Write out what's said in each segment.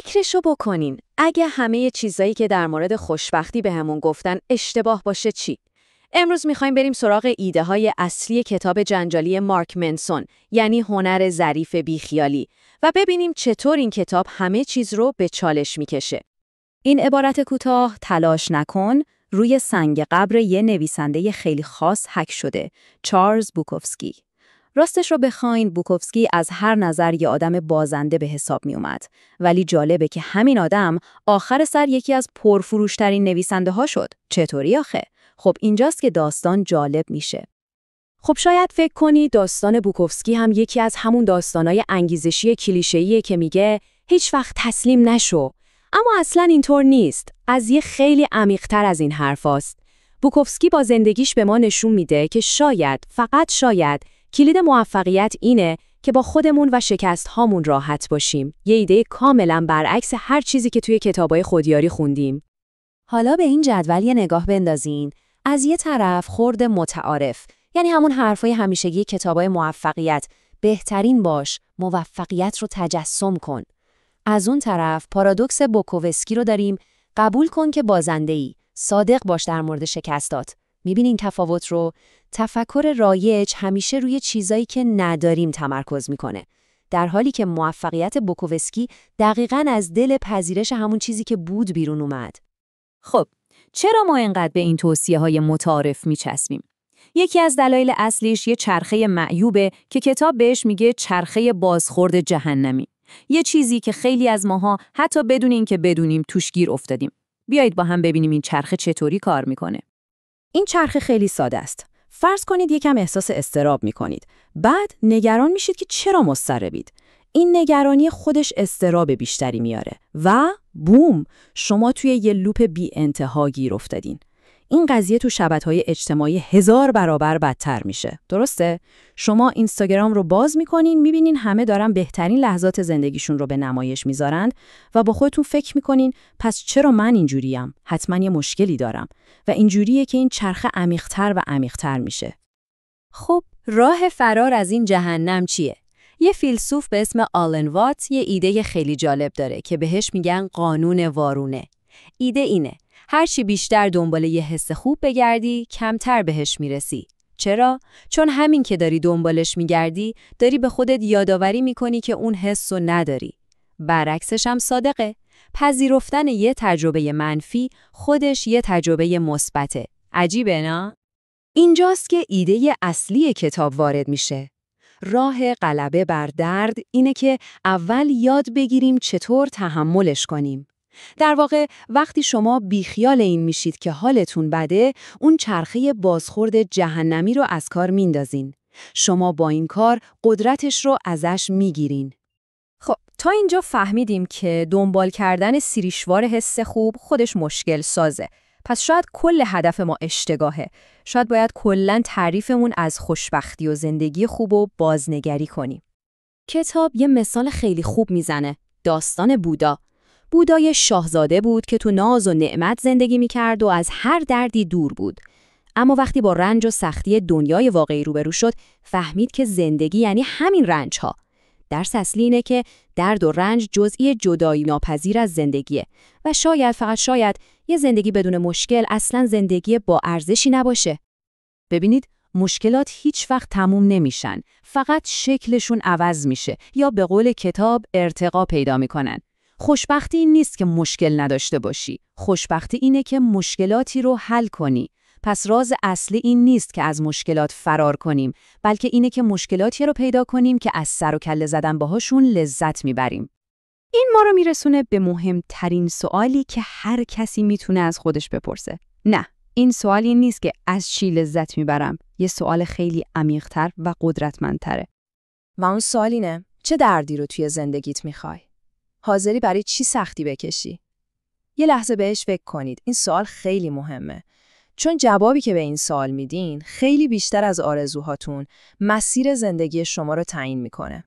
فکرشو بکنین. اگه همه چیزایی که در مورد خوشبختی بهمون گفتن اشتباه باشه چی؟ امروز میخوایم بریم سراغ ایده های اصلی کتاب جنجالی مارک منسون، یعنی هنر ظریف بیخیالی، و ببینیم چطور این کتاب همه چیز رو به چالش میکشه. این عبارت کوتاه تلاش نکن روی سنگ قبر یه نویسنده خیلی خاص حک شده، چارلز بوکوفسکی. راستش رو بخواین بوکوفسکی از هر نظر یه آدم بازنده به حساب می اومد، ولی جالبه که همین آدم آخر سر یکی از پرفروشترین نویسنده ها شد. چطوری آخه؟ خب اینجاست که داستان جالب میشه. خب شاید فکر کنی داستان بوکوفسکی هم یکی از همون داستانای انگیزشی کلیشه‌ایه که میگه هیچ وقت تسلیم نشو. اما اصلاً اینطور نیست. قضیه خیلی عمیق‌تر از این حرفاست. بوکوفسکی با زندگیش به ما نشون میده که شاید، فقط شاید، کلید موفقیت اینه که با خودمون و شکست‌هامون راحت باشیم. یه ایده کاملاً برعکس هر چیزی که توی کتابای خودیاری خوندیم. حالا به این جدول یه نگاه بندازین. از یه طرف خرد متعارف، یعنی همون حرفای همیشگی کتابای موفقیت، بهترین باش، موفقیت رو تجسم کن. از اون طرف پارادوکس بوکوفسکی رو داریم، قبول کن که بازنده‌ای، صادق باش در مورد شکستات. می‌بینین تفاوت رو؟ تفکر رایج همیشه روی چیزایی که نداریم تمرکز میکنه، در حالی که موفقیت بوکوفسکی دقیقاً از دل پذیرش همون چیزی که بود بیرون اومد. خب، چرا ما اینقدر به این توصیه‌های متعارف میچسبیم؟ یکی از دلایل اصلیش یه چرخه معیوبه که کتاب بهش میگه چرخه بازخورد جهنمی. یه چیزی که خیلی از ماها حتی بدون اینکه بدونیم توش گیر افتادیم. بیایید با هم ببینیم این چرخه چطوری کار میکنه. این چرخه خیلی ساده است. فرض کنید یکم احساس اضطراب میکنید. بعد نگران میشید که چرا مضطربید. این نگرانی خودش اضطراب بیشتری میاره و بوم، شما توی یه لوپ بی انتها گیر افتادین. این قضیه تو شبکه‌های اجتماعی 1000 برابر بدتر میشه. درسته؟ شما اینستاگرام رو باز میکنین، میبینین همه دارن بهترین لحظات زندگیشون رو به نمایش میذارن و با خودتون فکر میکنین پس چرا من اینجوریم؟ حتما یه مشکلی دارم. و اینجوریه که این چرخه عمیق‌تر و عمیق‌تر میشه. خب راه فرار از این جهنم چیه؟ یه فیلسوف به اسم آلن وات یه ایده خیلی جالب داره که بهش میگن قانون وارونه. ایده اینه: هرچی بیشتر دنبال یه حس خوب بگردی، کمتر بهش میرسی. چرا؟ چون همین که داری دنبالش میگردی، داری به خودت یادآوری میکنی که اون حس رو نداری. برعکسش هم صادقه. پذیرفتن یه تجربه منفی خودش یه تجربه مثبته. عجیبه نه؟ اینجاست که ایده اصلی کتاب وارد میشه. راه غلبه بر درد اینه که اول یاد بگیریم چطور تحملش کنیم. در واقع وقتی شما بیخیال این میشید که حالتون بده، اون چرخه بازخورد جهنمی رو از کار میندازین. شما با این کار قدرتش رو ازش میگیرین. خب تا اینجا فهمیدیم که دنبال کردن سیریشوار حس خوب خودش مشکل سازه. پس شاید کل هدف ما اشتباهه. شاید باید کلاً تعریفمون از خوشبختی و زندگی خوب رو بازنگری کنیم. کتاب یه مثال خیلی خوب میزنه. داستان بودا. بودا یه شاهزاده بود که تو ناز و نعمت زندگی میکرد و از هر دردی دور بود. اما وقتی با رنج و سختی دنیای واقعی روبرو شد، فهمید که زندگی یعنی همین رنج‌ها. درس اصلی اینه که درد و رنج جزئی جدایی ناپذیر از زندگیه و شاید، فقط شاید، یه زندگی بدون مشکل اصلاً زندگی با ارزشی نباشه. ببینید، مشکلات هیچ وقت تموم نمیشن، فقط شکلشون عوض میشه یا به قول کتاب ارتقا پیدا میکنن. خوشبختی این نیست که مشکل نداشته باشی. خوشبختی اینه که مشکلاتی رو حل کنی. پس راز اصلی این نیست که از مشکلات فرار کنیم، بلکه اینه که مشکلاتی رو پیدا کنیم که از سر و کله زدن باهاشون لذت میبریم. این ما رو میرسونه به مهمترین سوالی که هر کسی میتونه از خودش بپرسه. نه، این سوالی نیست که از چی لذت میبرم. یه سوال خیلی عمیق‌تر و قدرتمندتره. و اون سوال اینه: چه دردی رو توی زندگیت میخوای؟ حاضری برای چی سختی بکشی؟ یه لحظه بهش فکر کنید. این سوال خیلی مهمه. چون جوابی که به این سوال میدین خیلی بیشتر از آرزوهاتون مسیر زندگی شما رو تعیین میکنه.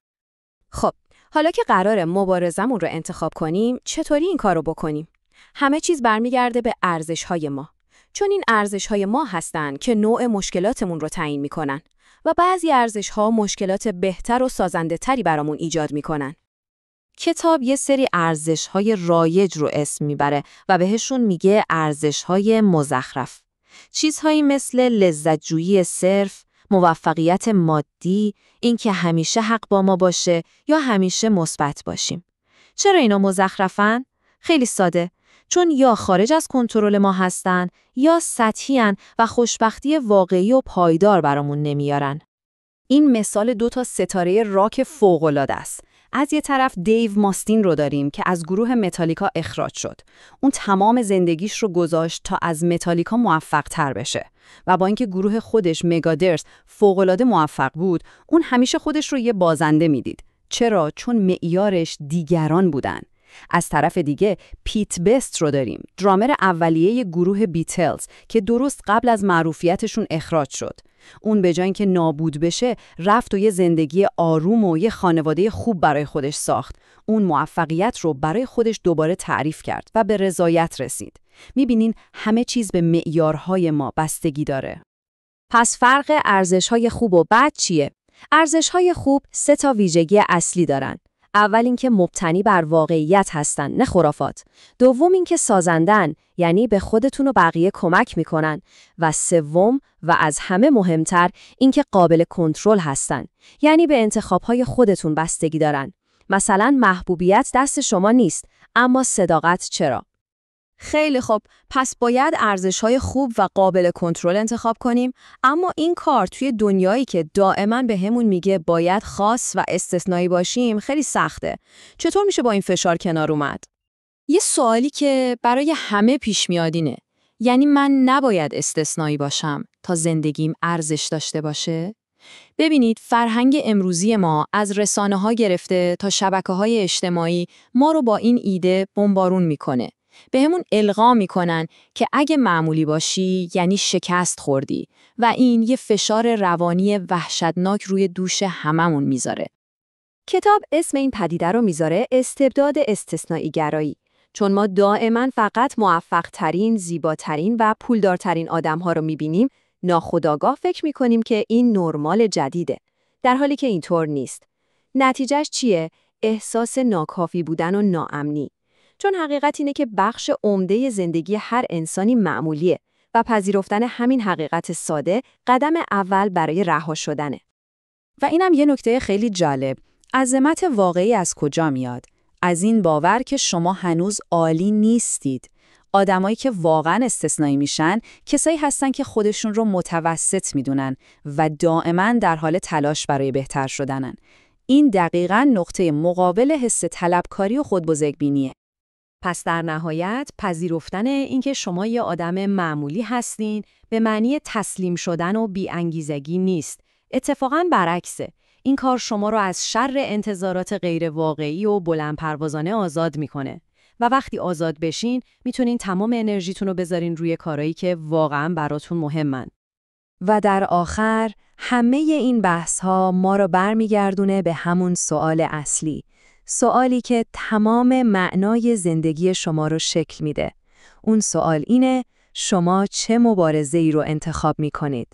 خب، حالا که قراره مبارزمون رو انتخاب کنیم، چطوری این کار رو بکنیم؟ همه چیز برمیگرده به ارزش‌های ما. چون این ارزش‌های ما هستن که نوع مشکلاتمون رو تعیین میکنن و بعضی ارزش‌ها مشکلات بهتر و سازنده‌تری برامون ایجاد میکنن. کتاب یه سری ارزش‌های رایج رو اسم میبره و بهشون میگه ارزش‌های مزخرف. چیزهایی مثل لذت‌جویی صرف، موفقیت مادی، اینکه همیشه حق با ما باشه یا همیشه مثبت باشیم. چرا اینا مزخرفن؟ خیلی ساده. چون یا خارج از کنترل ما هستن یا سطحی‌ان و خوشبختی واقعی و پایدار برامون نمیارن. این مثال 2 ستاره راک فوق‌العاده است. از یه طرف دیو ماستین رو داریم که از گروه متالیکا اخراج شد. اون تمام زندگیش رو گذاشت تا از متالیکا موفق‌تر بشه. و با اینکه گروه خودش مگادرس فوق‌العاده موفق بود، اون همیشه خودش رو یه بازنده میدید. چرا؟ چون معیارش دیگران بودن. از طرف دیگه پیت بست رو داریم، درامر اولیه گروه بیتلز که درست قبل از معروفیتشون اخراج شد. اون به جای اینکه نابود بشه، رفت و یه زندگی آروم و یه خانواده خوب برای خودش ساخت. اون موفقیت رو برای خودش دوباره تعریف کرد و به رضایت رسید. میبینین همه چیز به معیارهای ما بستگی داره. پس فرق ارزش‌های خوب و بد چیه؟ ارزش‌های خوب 3 ویژگی اصلی دارن. اول اینکه مبتنی بر واقعیت هستن، نه خرافات. دوم اینکه سازندن، یعنی به خودتون و بقیه کمک میکنن. و سوم و از همه مهمتر اینکه قابل کنترل هستن، یعنی به انتخابهای خودتون بستگی دارن. مثلا محبوبیت دست شما نیست، اما صداقت چرا؟ خیلی خوب، پس باید ارزش‌های خوب و قابل کنترل انتخاب کنیم، اما این کار توی دنیایی که دائما بهمون میگه باید خاص و استثنایی باشیم خیلی سخته. چطور میشه با این فشار کنار اومد؟ یه سوالی که برای همه پیش میاد اینه، یعنی من نباید استثنایی باشم تا زندگیم ارزش داشته باشه؟ ببینید، فرهنگ امروزی ما از رسانه‌ها گرفته تا شبکه‌های اجتماعی ما رو با این ایده بمبارون میکنه. بهمون القا میکنن که اگه معمولی باشی یعنی شکست خوردی و این یه فشار روانی وحشتناک روی دوش هممون میذاره. کتاب اسم این پدیده رو میذاره استبداد استثنایی گرایی، چون ما دائما فقط موفق‌ترین، زیباترین و پولدارترین آدم‌ها رو میبینیم، ناخودآگاه فکر میکنیم که این نرمال جدیده، در حالی که اینطور نیست. نتیجهش چیه؟ احساس ناکافی بودن و ناامنی. چون حقیقت اینه که بخش عمده زندگی هر انسانی معمولیه و پذیرفتن همین حقیقت ساده قدم اول برای رها شدنه. و اینم یه نکته خیلی جالب. عظمت واقعی از کجا میاد؟ از این باور که شما هنوز عالی نیستید. آدمایی که واقعا استثنایی میشن، کسایی هستن که خودشون رو متوسط میدونن و دائما در حال تلاش برای بهتر شدنن. این دقیقاً نقطه مقابل حس طلبکاری و خودبزرگبینیه. پس در نهایت پذیرفتن اینکه شما یه آدم معمولی هستین به معنی تسلیم شدن و بی‌انگیزگی نیست. اتفاقاً برعکسه. این کار شما رو از شر انتظارات غیر واقعی و بلندپروازانه آزاد میکنه. و وقتی آزاد بشین میتونین تمام انرژیتون رو بذارین روی کارهایی که واقعاً براتون مهمن. و در آخر همه این بحث‌ها ما رو برمیگردونه به همون سوال اصلی. سوالی که تمام معنای زندگی شما رو شکل میده. اون سوال اینه: شما چه مبارزه‌ای رو انتخاب میکنید؟